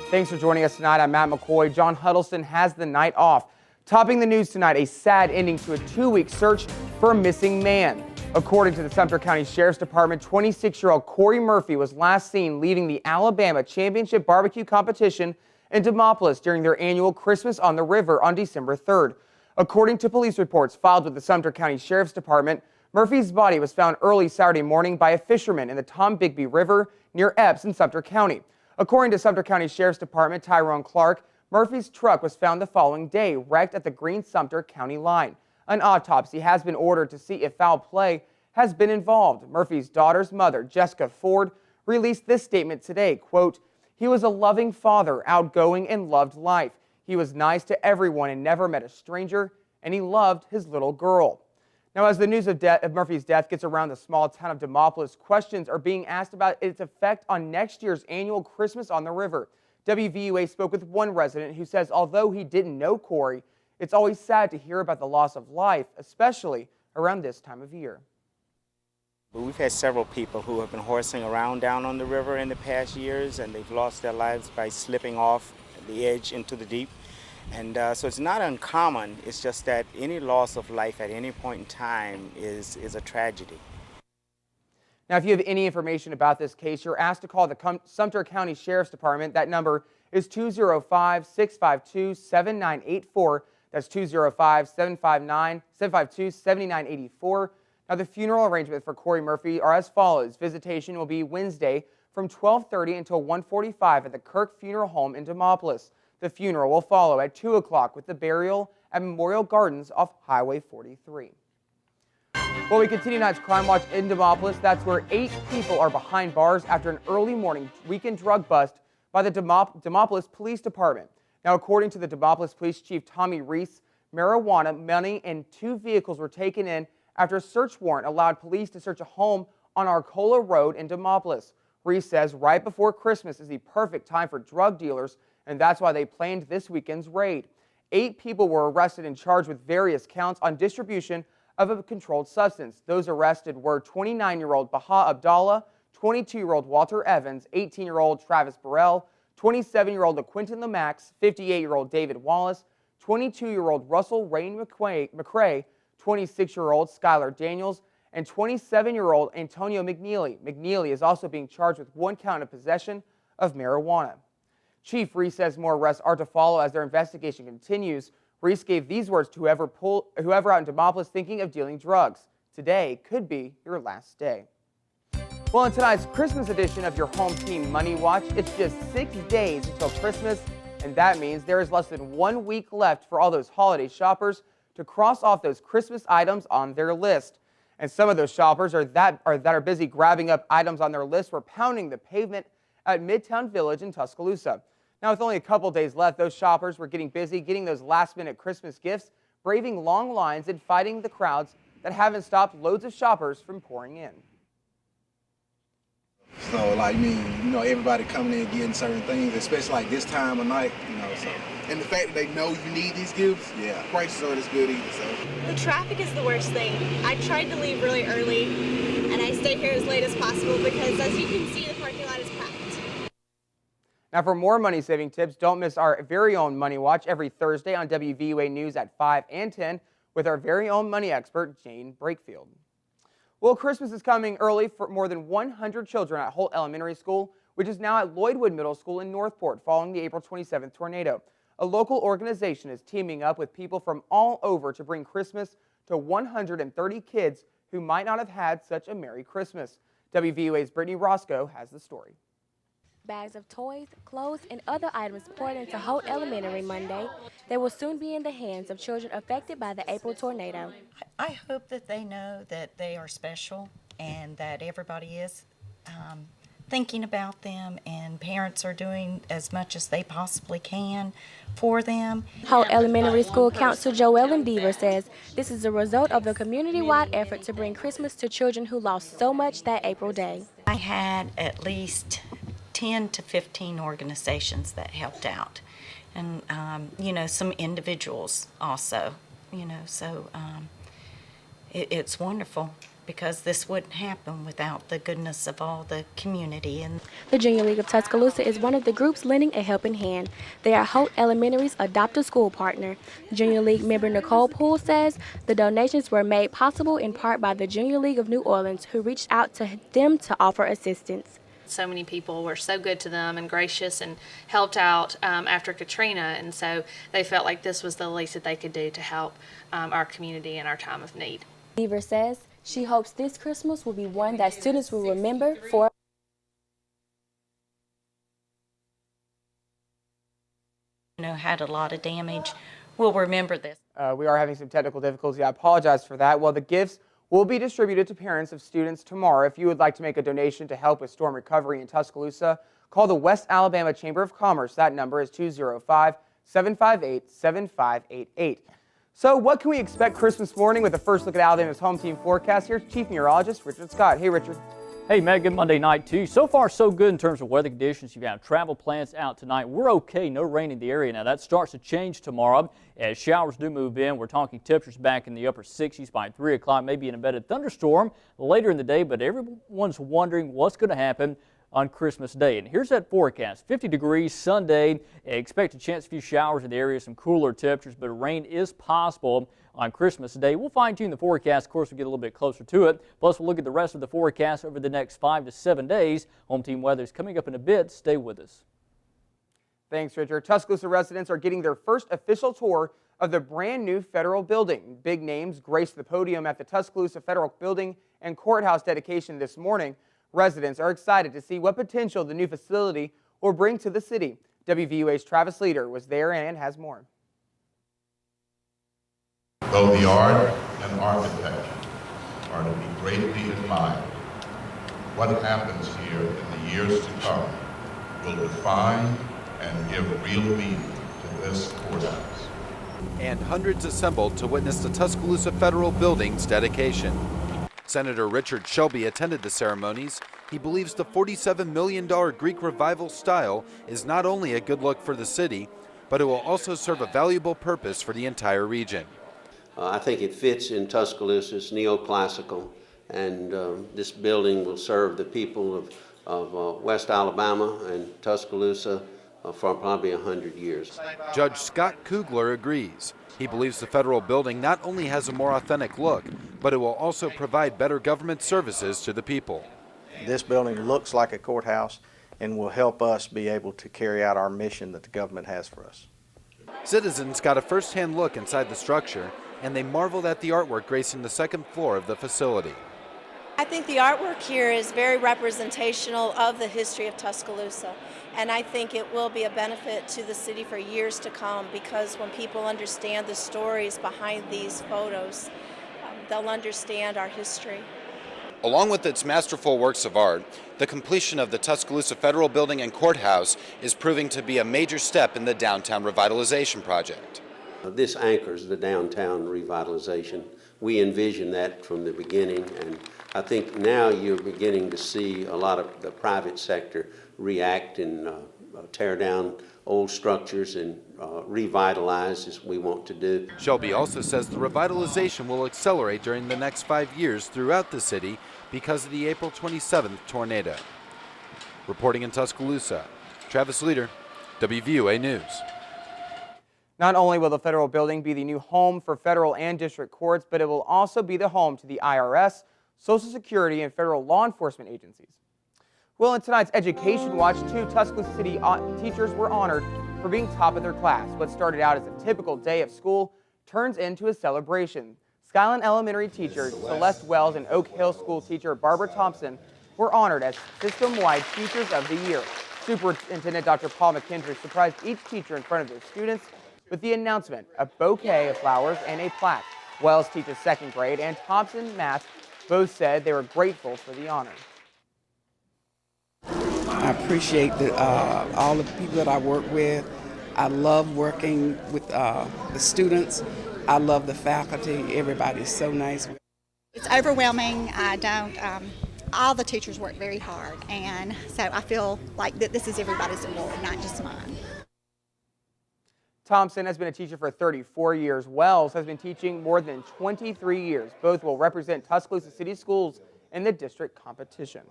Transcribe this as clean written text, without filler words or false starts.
Thanks for joining us tonight. I'm Matt McCoy. John Huddleston has the night off. Topping the news tonight, a sad ending to a 2-week search for a missing man. According to the Sumter County Sheriff's Department, 26-year-old Corey Murphy was last seen leaving the Alabama Championship Barbecue Competition in Demopolis during their annual Christmas on the River on December 3rd. According to police reports filed with the Sumter County Sheriff's Department, Murphy's body was found early Saturday morning by a fisherman in the Tom Bigby River near Epps in Sumter County. According to Sumter County Sheriff's Department, Tyrone Clark, Murphy's truck was found the following day, wrecked at the Green-Sumter County line. An autopsy has been ordered to see if foul play has been involved. Murphy's daughter's mother, Jessica Ford, released this statement today, quote, "He was a loving father, outgoing and loved life. He was nice to everyone and never met a stranger, and he loved his little girl." Now, as the news of Murphy's death gets around the small town of Demopolis, questions are being asked about its effect on next year's annual Christmas on the River. WVUA spoke with one resident who says although he didn't know Corey, it's always sad to hear about the loss of life, especially around this time of year. We've had several people who have been horsing around down on the river in the past years, and they've lost their lives by slipping off the edge into the deep. And so it's not uncommon, it's just that any loss of life at any point in time is a tragedy. Now, if you have any information about this case, you're asked to call the Sumter County Sheriff's Department. That number is 205-652-7984. That's 205-752-7984. Now, the funeral arrangements for Corey Murphy are as follows. Visitation will be Wednesday from 12:30 until 1:45 at the Kirk Funeral Home in Demopolis. The funeral will follow at 2 o'clock with the burial at Memorial Gardens off Highway 43. Well, we continue tonight's Crime Watch in Demopolis. That's where 8 people are behind bars after an early morning weekend drug bust by the Demopolis Police Department. Now, according to the Demopolis Police Chief Tommy Reese, marijuana, money, and 2 vehicles were taken in after a search warrant allowed police to search a home on Arcola Road in Demopolis. Reese says right before Christmas is the perfect time for drug dealers, and that's why they planned this weekend's raid. 8 people were arrested and charged with various counts on distribution of a controlled substance. Those arrested were 29-year-old Baha Abdallah, 22-year-old Walter Evans, 18-year-old Travis Burrell, 27-year-old LaQuinton Lomax, 58-year-old David Wallace, 22-year-old Russell Rain McCrae, 26-year-old Skylar Daniels, and 27-year-old Antonio McNeely. McNeely is also being charged with 1 count of possession of marijuana. Chief Reese says more arrests are to follow as their investigation continues. Reese gave these words to whoever out in Demopolis thinking of dealing drugs. Today could be your last day. Well, in tonight's Christmas edition of your home team Money Watch, it's just 6 days until Christmas, and that means there is less than 1 week left for all those holiday shoppers to cross off those Christmas items on their list. And some of those shoppers that are busy grabbing up items on their list were pounding the pavement at Midtown Village in Tuscaloosa. Now, with only a couple days left, those shoppers were getting busy getting those last-minute Christmas gifts, braving long lines and fighting the crowds that haven't stopped loads of shoppers from pouring in. So, like me, everybody coming in getting certain things, especially like this time of night, so. And the fact that they know you need these gifts, yeah, prices aren't as good either, so. The traffic is the worst thing. I tried to leave really early, and I stay here as late as possible because, as you can see, the parking lot is packed. Now, for more money-saving tips, don't miss our very own Money Watch every Thursday on WVUA News at 5 and 10 with our very own money expert, Jane Brakefield. Well, Christmas is coming early for more than 100 children at Holt Elementary School, which is now at Lloydwood Middle School in Northport following the April 27th tornado. A local organization is teaming up with people from all over to bring Christmas to 130 kids who might not have had such a Merry Christmas. WVUA's Brittany Roscoe has the story. Bags of toys, clothes, and other items poured into Holt Elementary Monday. They will soon be in the hands of children affected by the April tornado. I hope that they know that they are special and that everybody is thinking about them, and parents are doing as much as they possibly can for them. Holt Elementary School Counselor Joellen says this is a result of the community-wide effort to bring Christmas to children who lost so much that April day. I had at least 10 to 15 organizations that helped out, and some individuals also, so it's wonderful because this wouldn't happen without the goodness of all the community. And The Junior League of Tuscaloosa is one of the groups lending a helping hand. They are Holt Elementary's adopted school partner. Junior League member Niccole Poole says the donations were made possible in part by the Junior League of New Orleans, who reached out to them to offer assistance. So many people were so good to them and gracious and helped out after Katrina, and so they felt like this was the least that they could do to help our community in our time of need. Beaver says she hopes this Christmas will be one that students will remember for had a lot of damage. We'll remember this. We are having some technical difficulties. I apologize for that. Well, the gifts will be distributed to parents of students tomorrow. If you would like to make a donation to help with storm recovery in Tuscaloosa, call the West Alabama Chamber of Commerce. That number is 205-758-7588. So what can we expect Christmas morning with a first look at Alabama's home team forecast? Here's Chief Meteorologist Richard Scott. Hey, Richard. Hey, Meg, good Monday night to you. So far, so good in terms of weather conditions. You've got travel plans out tonight. We're okay. No rain in the area. Now, that starts to change tomorrow as showers do move in. We're talking temperatures back in the upper 60s by 3 o'clock, maybe an embedded thunderstorm later in the day, but everyone's wondering what's going to happen on Christmas Day. And here's that forecast. 50 degrees Sunday. Expect a chance of a few showers in the area, some cooler temperatures, but rain is possible on Christmas Day. We'll fine-tune the forecast. Of course, we'll get a little bit closer to it. Plus, we'll look at the rest of the forecast over the next 5 to 7 days. Home team weather is coming up in a bit. Stay with us. Thanks, Richard. Tuscaloosa residents are getting their first official tour of the brand new federal building. Big names graced the podium at the Tuscaloosa Federal Building and Courthouse dedication this morning. Residents are excited to see what potential the new facility will bring to the city. WVUA's Travis Leader was there and has more. Though the art and architecture are to be greatly admired, what happens here in the years to come will define and give real meaning to this courthouse. And hundreds assembled to witness the Tuscaloosa Federal Building's dedication. Senator Richard Shelby attended the ceremonies. He believes the $47 million Greek Revival style is not only a good look for the city, but it will also serve a valuable purpose for the entire region. I think it fits in Tuscaloosa. It's neoclassical, and this building will serve the people of West Alabama and Tuscaloosa for probably 100 years. Judge Scott Kugler agrees. He believes the federal building not only has a more authentic look, but it will also provide better government services to the people. This building looks like a courthouse and will help us be able to carry out our mission that the government has for us. Citizens got a first-hand look inside the structure, and they marveled at the artwork gracing the second floor of the facility. I think the artwork here is very representational of the history of Tuscaloosa, and I think it will be a benefit to the city for years to come, because when people understand the stories behind these photos, they'll understand our history. Along with its masterful works of art, the completion of the Tuscaloosa Federal Building and Courthouse is proving to be a major step in the downtown revitalization project. This anchors the downtown revitalization. We envisioned that from the beginning, and I think now you're beginning to see a lot of the private sector react and tear down old structures and revitalize as we want to do. Shelby also says the revitalization will accelerate during the next 5 years throughout the city because of the April 27th tornado. Reporting in Tuscaloosa, Travis Leader, WVUA News. Not only will the federal building be the new home for federal and district courts, but it will also be the home to the IRS, Social Security, and federal law enforcement agencies. Well, in tonight's Education Watch, 2 Tuscaloosa City teachers were honored for being top of their class. What started out as a typical day of school turns into a celebration. Skyland Elementary teacher Celeste Wells and Oak Hill School teacher Barbara Thompson were honored as system-wide Teachers of the Year. Superintendent Dr. Paul McKendry surprised each teacher in front of their students with the announcement, a bouquet of flowers, and a plaque. Wells teaches 2nd grade, and Thompson Math both said they were grateful for the honor. I appreciate all the people that I work with. I love working with the students. I love the faculty. Everybody's so nice. It's overwhelming. All the teachers work very hard, and so I feel like that this is everybody's award, not just mine. Thompson has been a teacher for 34 years. Wells has been teaching more than 23 years. Both will represent Tuscaloosa City Schools in the district competition.